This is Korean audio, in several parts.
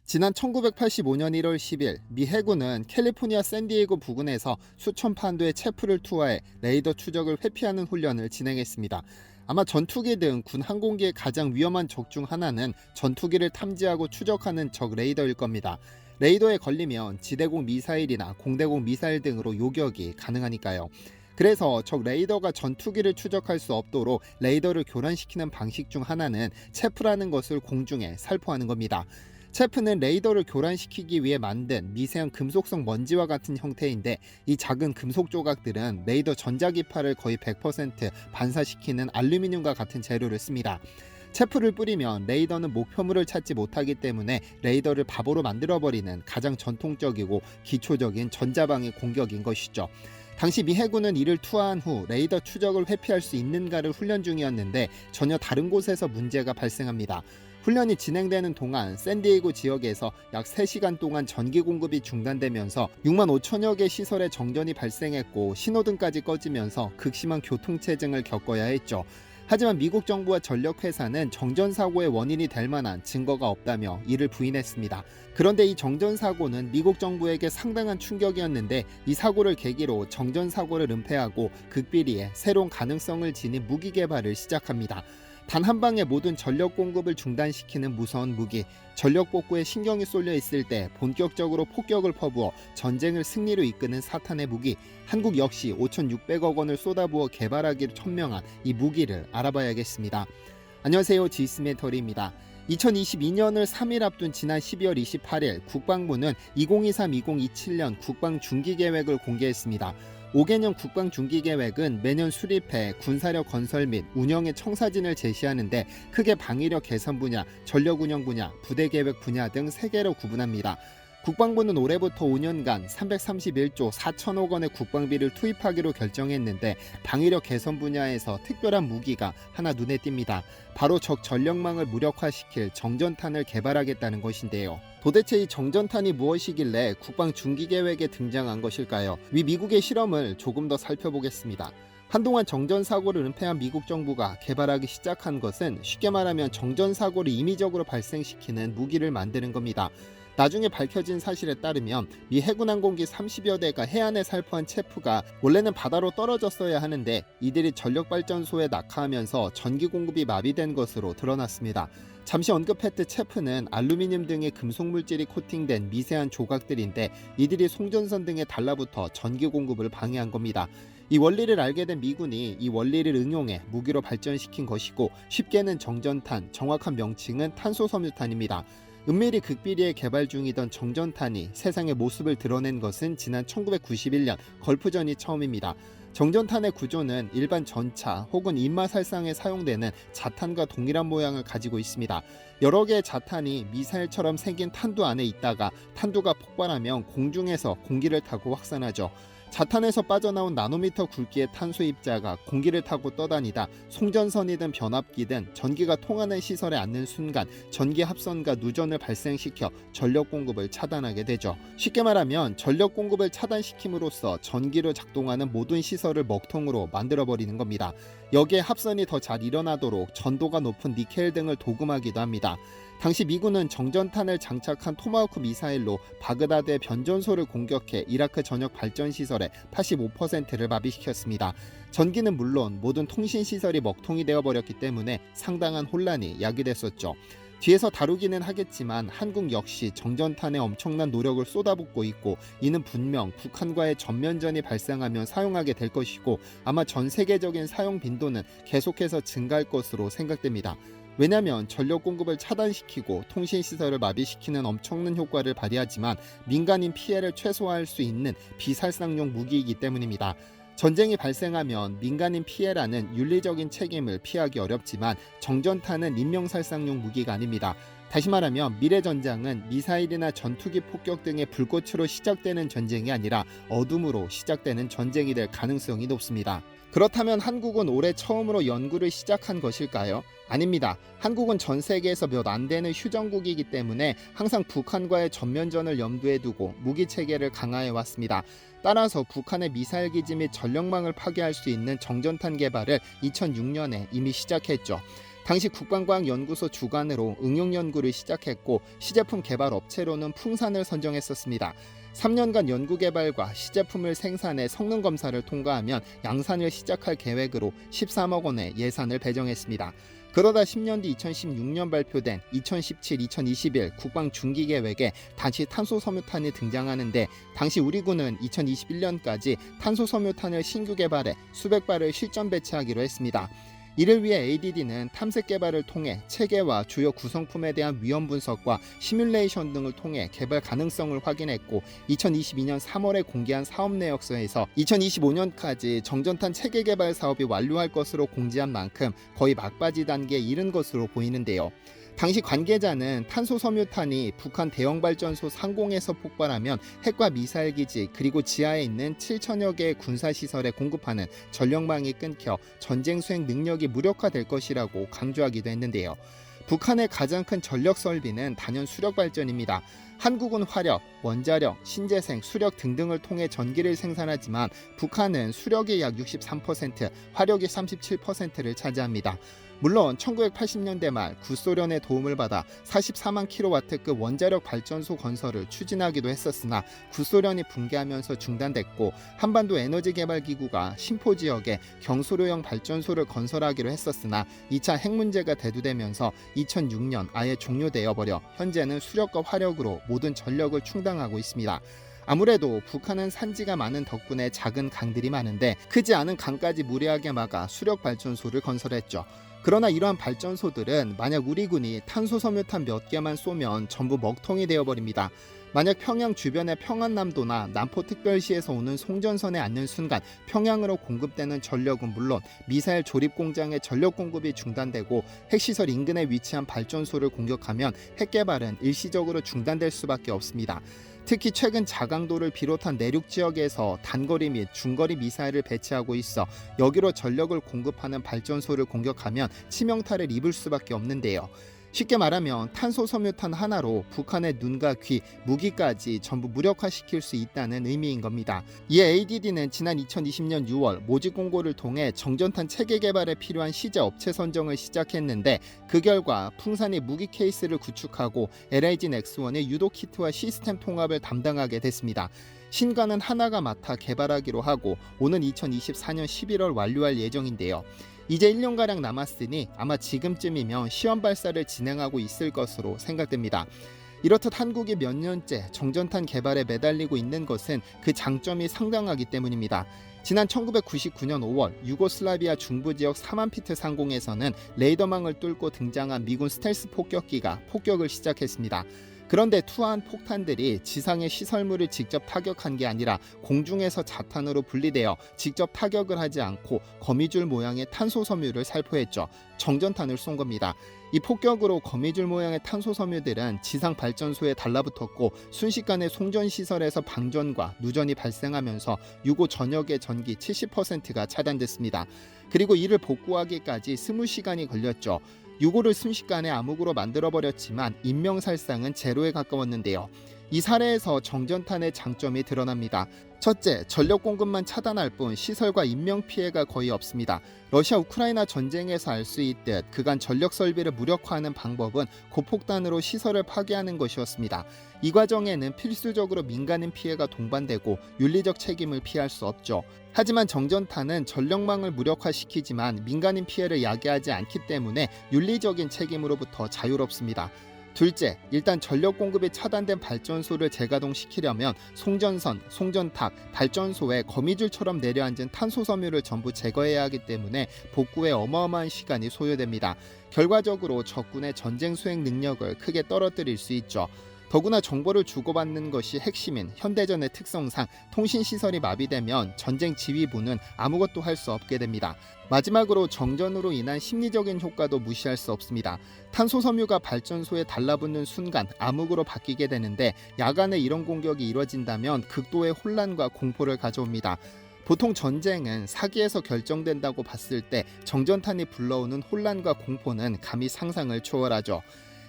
지난 1985년 1월 10일 미 해군은 캘리포니아 샌디에이고 부근에서 수천 판도의 체프를 투하해 레이더 추적을 회피하는 훈련을 진행했습니다. 아마 전투기 등 군 항공기의 가장 위험한 적 중 하나는 전투기를 탐지하고 추적하는 적 레이더일 겁니다. 레이더에 걸리면 지대공 미사일이나 공대공 미사일 등으로 요격이 가능하니까요. 그래서 적 레이더가 전투기를 추적할 수 없도록 레이더를 교란시키는 방식 중 하나는 체프라는 것을 공중에 살포하는 겁니다. 체프는 레이더를 교란시키기 위해 만든 미세한 금속성 먼지와 같은 형태인데, 이 작은 금속 조각들은 레이더 전자기파를 거의 100% 반사시키는 알루미늄과 같은 재료를 씁니다. 체프를 뿌리면 레이더는 목표물을 찾지 못하기 때문에 레이더를 바보로 만들어버리는 가장 전통적이고 기초적인 전자방위 공격인 것이죠. 당시 미 해군은 이를 투하한 후 레이더 추적을 회피할 수 있는가를 훈련 중이었는데, 전혀 다른 곳에서 문제가 발생합니다. 훈련이 진행되는 동안 샌디에이고 지역에서 약 3시간 동안 전기 공급이 중단되면서 6만 5천여 개 시설에 정전이 발생했고, 신호등까지 꺼지면서 극심한 교통체증을 겪어야 했죠. 하지만 미국 정부와 전력회사는 정전사고의 원인이 될 만한 증거가 없다며 이를 부인했습니다. 그런데 이 정전사고는 미국 정부에게 상당한 충격이었는데, 이 사고를 계기로 정전사고를 은폐하고 극비리에 새로운 가능성을 지닌 무기 개발을 시작합니다. 단 한 방에 모든 전력 공급을 중단시키는 무서운 무기, 전력 복구에 신경이 쏠려 있을 때 본격적으로 폭격을 퍼부어 전쟁을 승리로 이끄는 사탄의 무기, 한국 역시 5,600억 원을 쏟아부어 개발하기로 천명한 이 무기를 알아봐야겠습니다. 안녕하세요, 지스메터리입니다. 2022년을 3일 앞둔 지난 12월 28일 국방부는 2023-2027년 국방중기계획을 공개했습니다. 5개년 국방중기계획은 매년 수립해 군사력 건설 및 운영의 청사진을 제시하는데, 크게 방위력 개선 분야, 전력 운영 분야, 부대계획 분야 등 3개로 구분합니다. 국방부는 올해부터 5년간 331조 4천억 원의 국방비를 투입하기로 결정했는데, 방위력 개선 분야에서 특별한 무기가 하나 눈에 띕니다. 바로 적 전력망을 무력화시킬 정전탄을 개발하겠다는 것인데요. 도대체 이 정전탄이 무엇이길래 국방 중기계획에 등장한 것일까요? 위 미국의 실험을 조금 더 살펴보겠습니다. 한동안 정전사고를 은폐한 미국 정부가 개발하기 시작한 것은 쉽게 말하면 정전사고를 임의적으로 발생시키는 무기를 만드는 겁니다. 나중에 밝혀진 사실에 따르면 미 해군 항공기 30여 대가 해안에 살포한 체프가 원래는 바다로 떨어졌어야 하는데, 이들이 전력발전소에 낙하하면서 전기 공급이 마비된 것으로 드러났습니다. 잠시 언급했듯 체프는 알루미늄 등의 금속 물질이 코팅된 미세한 조각들인데, 이들이 송전선 등에 달라붙어 전기 공급을 방해한 겁니다. 이 원리를 알게 된 미군이 이 원리를 응용해 무기로 발전시킨 것이고, 쉽게는 정전탄, 정확한 명칭은 탄소섬유탄입니다. 은밀히 극비리에 개발 중이던 정전탄이 세상의 모습을 드러낸 것은 지난 1991년 걸프전이 처음입니다. 정전탄의 구조는 일반 전차 혹은 인마살상에 사용되는 자탄과 동일한 모양을 가지고 있습니다. 여러 개의 자탄이 미사일처럼 생긴 탄두 안에 있다가 탄두가 폭발하면 공중에서 공기를 타고 확산하죠. 자탄에서 빠져나온 나노미터 굵기의 탄소 입자가 공기를 타고 떠다니다 송전선이든 변압기든 전기가 통하는 시설에 앉는 순간 전기 합선과 누전을 발생시켜 전력 공급을 차단하게 되죠. 쉽게 말하면 전력 공급을 차단시킴으로써 전기로 작동하는 모든 시설을 먹통으로 만들어버리는 겁니다. 여기에 합선이 더 잘 일어나도록 전도가 높은 니켈 등을 도금하기도 합니다. 당시 미군은 정전탄을 장착한 토마호크 미사일로 바그다드의 변전소를 공격해 이라크 전역 발전시설의 85%를 마비시켰습니다. 전기는 물론 모든 통신시설이 먹통이 되어버렸기 때문에 상당한 혼란이 야기됐었죠. 뒤에서 다루기는 하겠지만 한국 역시 정전탄에 엄청난 노력을 쏟아붓고 있고, 이는 분명 북한과의 전면전이 발생하면 사용하게 될 것이고, 아마 전 세계적인 사용 빈도는 계속해서 증가할 것으로 생각됩니다. 왜냐하면 전력 공급을 차단시키고 통신시설을 마비시키는 엄청난 효과를 발휘하지만 민간인 피해를 최소화할 수 있는 비살상용 무기이기 때문입니다. 전쟁이 발생하면 민간인 피해라는 윤리적인 책임을 피하기 어렵지만, 정전탄은 인명살상용 무기가 아닙니다. 다시 말하면 미래 전장은 미사일이나 전투기 폭격 등의 불꽃으로 시작되는 전쟁이 아니라 어둠으로 시작되는 전쟁이 될 가능성이 높습니다. 그렇다면 한국은 올해 처음으로 연구를 시작한 것일까요? 아닙니다. 한국은 전 세계에서 몇 안 되는 휴전국이기 때문에 항상 북한과의 전면전을 염두에 두고 무기 체계를 강화해 왔습니다. 따라서 북한의 미사일 기지 및 전력망을 파괴할 수 있는 정전탄 개발을 2006년에 이미 시작했죠. 당시 국방과학연구소 주관으로 응용 연구를 시작했고 시제품 개발 업체로는 풍산을 선정했었습니다. 3년간 연구 개발과 시제품을 생산해 성능 검사를 통과하면 양산을 시작할 계획으로 13억 원의 예산을 배정했습니다. 그러다 10년 뒤 2016년 발표된 2017-2021 국방 중기 계획에 다시 탄소 섬유탄이 등장하는데 당시 우리 군은 2021년까지 탄소 섬유탄을 신규 개발해 수백 발을 실전 배치하기로 했습니다. 이를 위해 ADD는 탐색 개발을 통해 체계와 주요 구성품에 대한 위험 분석과 시뮬레이션 등을 통해 개발 가능성을 확인했고 2022년 3월에 공개한 사업 내역서에서 2025년까지 정전탄 체계 개발 사업이 완료할 것으로 공지한 만큼 거의 막바지 단계에 이른 것으로 보이는데요. 당시 관계자는 탄소 섬유탄이 북한 대형 발전소 상공에서 폭발하면 핵과 미사일 기지 그리고 지하에 있는 7천여 개의 군사 시설에 공급하는 전력망이 끊겨 전쟁 수행 능력이 무력화될 것이라고 강조하기도 했는데요. 북한의 가장 큰 전력 설비는 단연 수력 발전입니다. 한국은 화력, 원자력, 신재생, 수력 등등을 통해 전기를 생산하지만 북한은 수력이 약 63%, 화력이 37%를 차지합니다. 물론 1980년대 말 구소련의 도움을 받아 44만 킬로와트급 원자력 발전소 건설을 추진하기도 했었으나 구소련이 붕괴하면서 중단됐고 한반도 에너지 개발 기구가 신포 지역에 경소로형 발전소를 건설하기로 했었으나 2차 핵 문제가 대두되면서 2006년 아예 종료되어 버려 현재는 수력과 화력으로 모든 전력을 충당하고 있습니다. 아무래도 북한은 산지가 많은 덕분에 작은 강들이 많은데 크지 않은 강까지 무리하게 막아 수력 발전소를 건설했죠. 그러나 이러한 발전소들은 만약 우리 군이 탄소 섬유탄 몇 개만 쏘면 전부 먹통이 되어버립니다. 만약 평양 주변의 평안남도나 남포특별시에서 오는 송전선에 앉는 순간 평양으로 공급되는 전력은 물론 미사일 조립 공장의 전력 공급이 중단되고 핵시설 인근에 위치한 발전소를 공격하면 핵 개발은 일시적으로 중단될 수밖에 없습니다. 특히 최근 자강도를 비롯한 내륙 지역에서 단거리 및 중거리 미사일을 배치하고 있어 여기로 전력을 공급하는 발전소를 공격하면 치명타를 입을 수밖에 없는데요. 쉽게 말하면 탄소 섬유탄 하나로 북한의 눈과 귀, 무기까지 전부 무력화시킬 수 있다는 의미인 겁니다. 이에 ADD는 지난 2020년 6월 모집 공고를 통해 정전탄 체계 개발에 필요한 시제 업체 선정을 시작했는데 그 결과 풍산이 무기 케이스를 구축하고 LIG 넥스원의 유도 키트와 시스템 통합을 담당하게 됐습니다. 신관은 하나가 맡아 개발하기로 하고 오는 2024년 11월 완료할 예정인데요. 이제 1년가량 남았으니 아마 지금쯤이면 시험 발사를 진행하고 있을 것으로 생각됩니다. 이렇듯 한국이 몇 년째 정전탄 개발에 매달리고 있는 것은 그 장점이 상당하기 때문입니다. 지난 1999년 5월 유고슬라비아 중부 지역 사만피트 상공에서는 레이더망을 뚫고 등장한 미군 스텔스 폭격기가 폭격을 시작했습니다. 그런데 투하한 폭탄들이 지상의 시설물을 직접 타격한 게 아니라 공중에서 자탄으로 분리되어 직접 타격을 하지 않고 거미줄 모양의 탄소 섬유를 살포했죠. 정전탄을 쏜 겁니다. 이 폭격으로 거미줄 모양의 탄소 섬유들은 지상 발전소에 달라붙었고 순식간에 송전시설에서 방전과 누전이 발생하면서 유고 전역의 전기 70%가 차단됐습니다. 그리고 이를 복구하기까지 20시간이 걸렸죠. 유고를 순식간에 암흑으로 만들어버렸지만 인명살상은 제로에 가까웠는데요. 이 사례에서 정전탄의 장점이 드러납니다. 첫째, 전력 공급만 차단할 뿐 시설과 인명 피해가 거의 없습니다. 러시아 우크라이나 전쟁에서 알 수 있듯 그간 전력 설비를 무력화하는 방법은 고폭탄으로 시설을 파괴하는 것이었습니다. 이 과정에는 필수적으로 민간인 피해가 동반되고 윤리적 책임을 피할 수 없죠. 하지만 정전탄은 전력망을 무력화시키지만 민간인 피해를 야기하지 않기 때문에 윤리적인 책임으로부터 자유롭습니다. 둘째, 일단 전력 공급이 차단된 발전소를 재가동시키려면 송전선, 송전탑, 발전소에 거미줄처럼 내려앉은 탄소 섬유를 전부 제거해야 하기 때문에 복구에 어마어마한 시간이 소요됩니다. 결과적으로 적군의 전쟁 수행 능력을 크게 떨어뜨릴 수 있죠. 더구나 정보를 주고받는 것이 핵심인 현대전의 특성상 통신시설이 마비되면 전쟁 지휘부는 아무것도 할 수 없게 됩니다. 마지막으로 정전으로 인한 심리적인 효과도 무시할 수 없습니다. 탄소 섬유가 발전소에 달라붙는 순간 암흑으로 바뀌게 되는데 야간에 이런 공격이 이뤄진다면 극도의 혼란과 공포를 가져옵니다. 보통 전쟁은 사기에서 결정된다고 봤을 때 정전탄이 불러오는 혼란과 공포는 감히 상상을 초월하죠.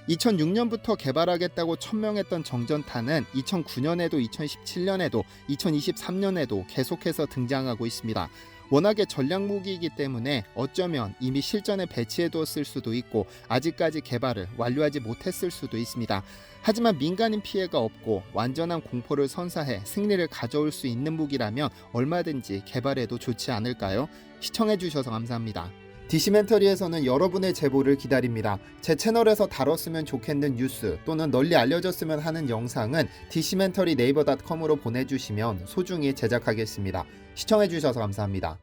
2006년부터 개발하겠다고 천명했던 정전탄은 2009년에도 2017년에도 2023년에도 계속해서 등장하고 있습니다. 워낙에 전략 무기이기 때문에 어쩌면 이미 실전에 배치해두었을 수도 있고 아직까지 개발을 완료하지 못했을 수도 있습니다. 하지만 민간인 피해가 없고 완전한 공포를 선사해 승리를 가져올 수 있는 무기라면 얼마든지 개발해도 좋지 않을까요? 시청해주셔서 감사합니다. 디시멘터리에서는 여러분의 제보를 기다립니다. 제 채널에서 다뤘으면 좋겠는 뉴스 또는 널리 알려졌으면 하는 영상은 디시멘터리 네이버.com으로 보내주시면 소중히 제작하겠습니다. 시청해주셔서 감사합니다.